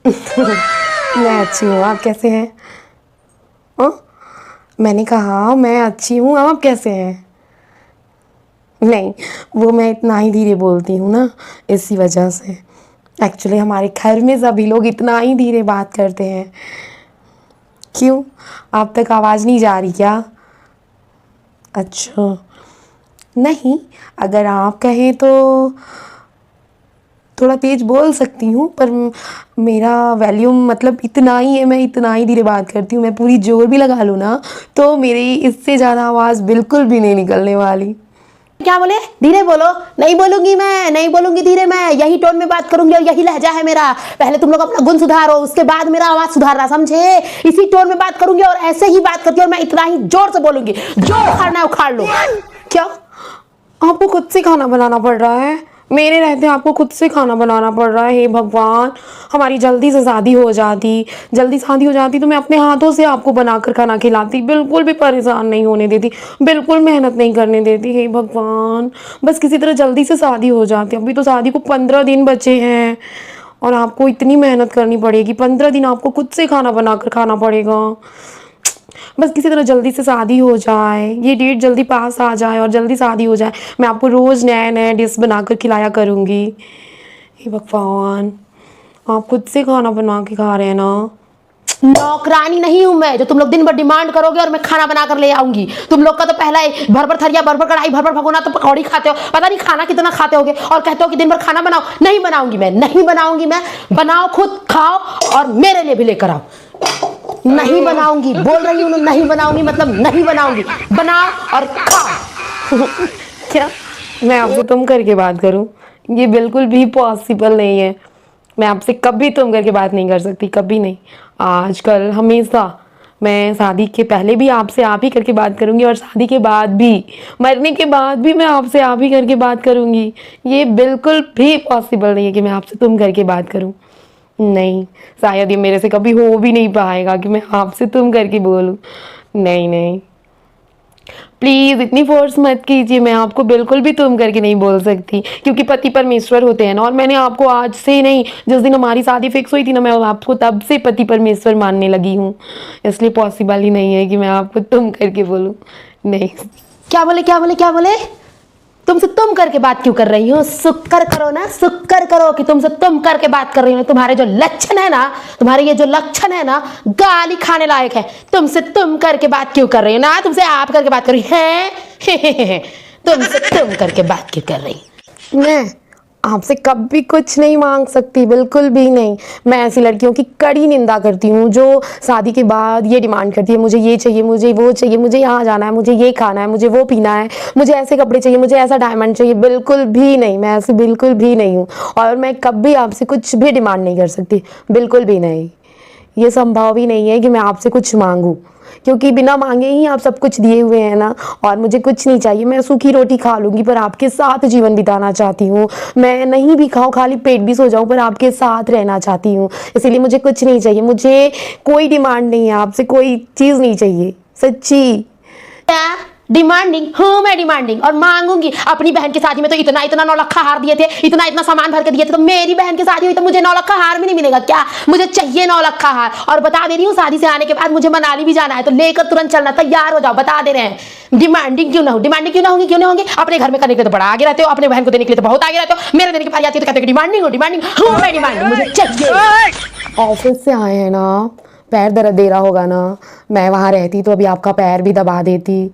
मैं अच्छी हूँ, आप कैसे हैं? हाँ, मैंने कहा मैं अच्छी हूँ, आप कैसे हैं? नहीं, वो मैं इतना ही धीरे बोलती हूँ ना, इसी वजह से। एक्चुअली हमारे घर में सभी लोग इतना ही धीरे बात करते हैं। क्यों, आप तक आवाज़ नहीं जा रही क्या? अच्छा, नहीं, अगर आप कहें तो थोड़ा तेज़ बोल सकती हूँ, पर मेरा वॉल्यूम मतलब इतना ही है, मैं इतना ही धीरे बात करती हूँ। मैं पूरी ज़ोर भी लगा लूँ ना तो मेरी इससे ज़्यादा आवाज़ बिल्कुल भी नहीं निकलने वाली। क्या बोले? धीरे बोलो। नहीं बोलूंगी, मैं नहीं बोलूंगी धीरे, मैं यही टोन में बात करूंगी और यही लहजा है मेरा। पहले तुम लोग अपना गुण सुधारो, उसके बाद मेरा आवाज सुधारना, समझे? इसी टोन में बात करूंगी और ऐसे ही बात करती हूँ और मैं इतना ही जोर से बोलूंगी। जो उखाड़ना है उखाड़ लो। क्या आपको खुद से खाना बनाना पड़ रहा है? मेरे रहते आपको खुद से खाना बनाना पड़ रहा है? हे भगवान, हमारी जल्दी से शादी हो जाती, जल्दी शादी हो जाती तो मैं अपने हाथों से आपको बनाकर खाना खिलाती, बिल्कुल भी परेशान नहीं होने देती, बिल्कुल मेहनत नहीं करने देती। हे भगवान, बस किसी तरह जल्दी से शादी हो जाती। अभी तो शादी को 15 दिन बचे हैं और आपको इतनी मेहनत करनी पड़ेगी। 15 दिन आपको खुद से खाना बनाकर खाना पड़ेगा। बस किसी तरह जल्दी से शादी हो जाए, ये डेट जल्दी पास आ जाए और जल्दी शादी हो जाए। मैं आपको रोज़ नए नए डिश बनाकर खिलाया करूँगी। हे भगवान, आप खुद से खाना बना के खा रहे हैं ना? नौकरानी नहीं हूं मैं जो तुम लोग दिन भर डिमांड करोगे और मैं खाना बना कर ले आऊंगी। तुम लोग का तो पहला ही भर भर थरिया, भर भर कढ़ाई, भर भर भगोना, तो पकौड़ी खाते हो, पता नहीं खाना कितना खाते होगे और कहते हो कि दिन भर खाना बनाओ। नहीं बनाऊंगी मैं, नहीं बनाऊंगी मैं। बनाओ खुद, खाओ और मेरे लिए भी लेकर आओ। नहीं बनाऊंगी, बोल रही हूँ, नहीं बनाऊंगी मतलब नहीं बनाऊंगी। बनाओ और खाओ। क्या मैं आपसे तुम करके बात करूं? ये बिल्कुल भी पॉसिबल नहीं है। मैं आपसे कभी तुम करके बात नहीं कर सकती, कभी नहीं। आजकल हमेशा मैं शादी के पहले भी आपसे आप ही करके बात करूंगी और शादी के बाद भी, मरने के बाद भी मैं आपसे आप ही करके बात करूंगी। ये बिल्कुल भी पॉसिबल नहीं है कि मैं आपसे तुम करके बात करूं। नहीं, शायद ये मेरे से कभी हो भी नहीं पाएगा कि मैं आपसे तुम करके बोलूं। नहीं नहीं, प्लीज़ इतनी फोर्स मत कीजिए। मैं आपको बिल्कुल भी तुम करके नहीं बोल सकती, क्योंकि पति परमेश्वर होते हैं ना। और मैंने आपको आज से नहीं, जिस दिन हमारी शादी फिक्स हुई थी ना, मैं आपको तब से पति परमेश्वर मानने लगी हूँ। इसलिए पॉसिबल ही नहीं है कि मैं आपको तुम करके बोलूँ। नहीं। क्या बोले, क्या बोले, क्या बोले? तुमसे तुम करके बात क्यों कर रही हो? शुक्र करो ना, शुक्र करो कि तुमसे तुम करके बात कर रही हो। तुम्हारे जो लक्षण है ना, तुम्हारे ये जो लक्षण है ना, गाली खाने लायक है। तुमसे तुम करके बात क्यों कर रही हो ना? तुमसे आप करके बात कर रही है। तुमसे तुम करके बात क्यों कर रही? मैं आपसे कभी कुछ नहीं मांग सकती, बिल्कुल भी नहीं। मैं ऐसी लड़कियों की कड़ी निंदा करती हूँ जो शादी के बाद ये डिमांड करती है, मुझे ये चाहिए, मुझे वो चाहिए, मुझे यहाँ जाना है, मुझे ये खाना है, मुझे वो पीना है, मुझे ऐसे कपड़े चाहिए, मुझे ऐसा डायमंड चाहिए। बिल्कुल भी नहीं, मैं ऐसी बिल्कुल भी नहीं हूँ। और मैं कभी आपसे कुछ भी डिमांड नहीं कर सकती, बिल्कुल भी नहीं। ये संभव ही नहीं है कि मैं आपसे कुछ मांगूं, क्योंकि बिना मांगे ही आप सब कुछ दिए हुए हैं ना। और मुझे कुछ नहीं चाहिए, मैं सूखी रोटी खा लूंगी पर आपके साथ जीवन बिताना चाहती हूँ। मैं नहीं भी खाऊं, खाली पेट भी सो जाऊं, पर आपके साथ रहना चाहती हूँ। इसीलिए मुझे कुछ नहीं चाहिए, मुझे कोई डिमांड नहीं है, आपसे कोई चीज़ नहीं चाहिए, सच्ची। क्या डिमांडिंग हूँ मैं? डिमांडिंग और मांगूंगी। अपनी बहन की शादी में तो इतना इतना 9 लाख हार दिए थे, इतना इतना सामान भर के दिए थे, तो मेरी बहन की शादी हुई तो मुझे 9 लाख हार भी नहीं मिलेगा क्या? मुझे चाहिए 9 लाख हार। और बता दे रही हूँ, शादी से आने के बाद मुझे मनाली भी जाना है, तो लेकर तुरंत चलना, तैयार हो जाओ। बता दे रहे हैं, डिमांडिंग क्यों ना हो? डिमांडिंग क्यों ना होंगी? क्यों ना होंगी? अपने घर में करने के लिए तो बड़ा आगे रहते हो, अपने बहन को देने के लिए तो बहुत आगे रहते हो, मेरे देने की बारी आती है तो कहते हो डिमांडिंग हो। डिमांडिंग हूँ मैं, डिमांडिंग मुझे चाहिए। ऑफिस से आए हैं ना, पैर दर्द दे रहा होगा ना। मैं वहाँ रहती तो अभी आपका पैर भी दबा देती।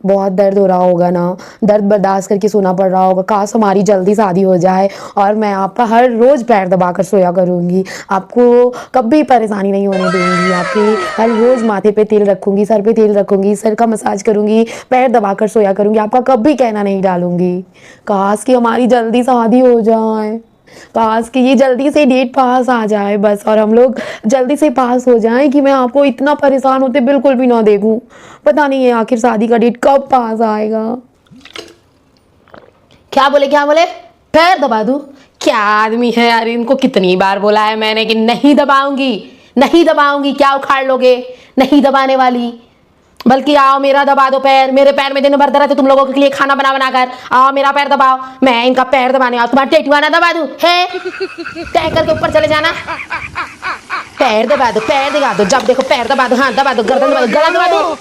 बहुत दर्द हो रहा होगा ना, दर्द बर्दाश्त करके सोना पड़ रहा होगा। काश हमारी जल्दी शादी हो जाए और मैं आपका हर रोज़ पैर दबा कर सोया करूँगी, आपको कभी परेशानी नहीं होने दूँगी। आपके हर रोज़ माथे पे तेल रखूँगी, सर पे तेल रखूँगी, सर का मसाज करूँगी, पैर दबा कर सोया करूँगी, आपका कभी कहना नहीं डालूँगी। काश कि हमारी जल्दी शादी हो जाए, काश कि ये जल्दी से डेट पास आ जाए बस, और हम लोग जल्दी से पास हो जाएं कि मैं आपको इतना परेशान होते बिल्कुल भी ना देखूं। पता नहीं है आखिर शादी का डेट कब पास आएगा। क्या बोले, क्या बोले? पैर दबा दूं? क्या आदमी है यार, इनको कितनी बार बोला है मैंने कि नहीं दबाऊंगी, नहीं दबाऊंगी। क्या उखाड़ लोगे? नहीं दबाने वाली। बल्कि आओ मेरा दबा दो पैर, मेरे पैर में दिन भर दर्द है तुम लोगों के लिए खाना बना बना कर। आओ मेरा पैर दबाओ, मैं इनका पैर दबाने आओ, तुम्हारा टेटुआ ना दबा दूं है, तय करके ऊपर चले जाना। पैर दबा दो, पैर दबा दो, जब देखो पैर दबा दो, हाथ दबा दो, गर्दन दबा दो, गला दबा दो।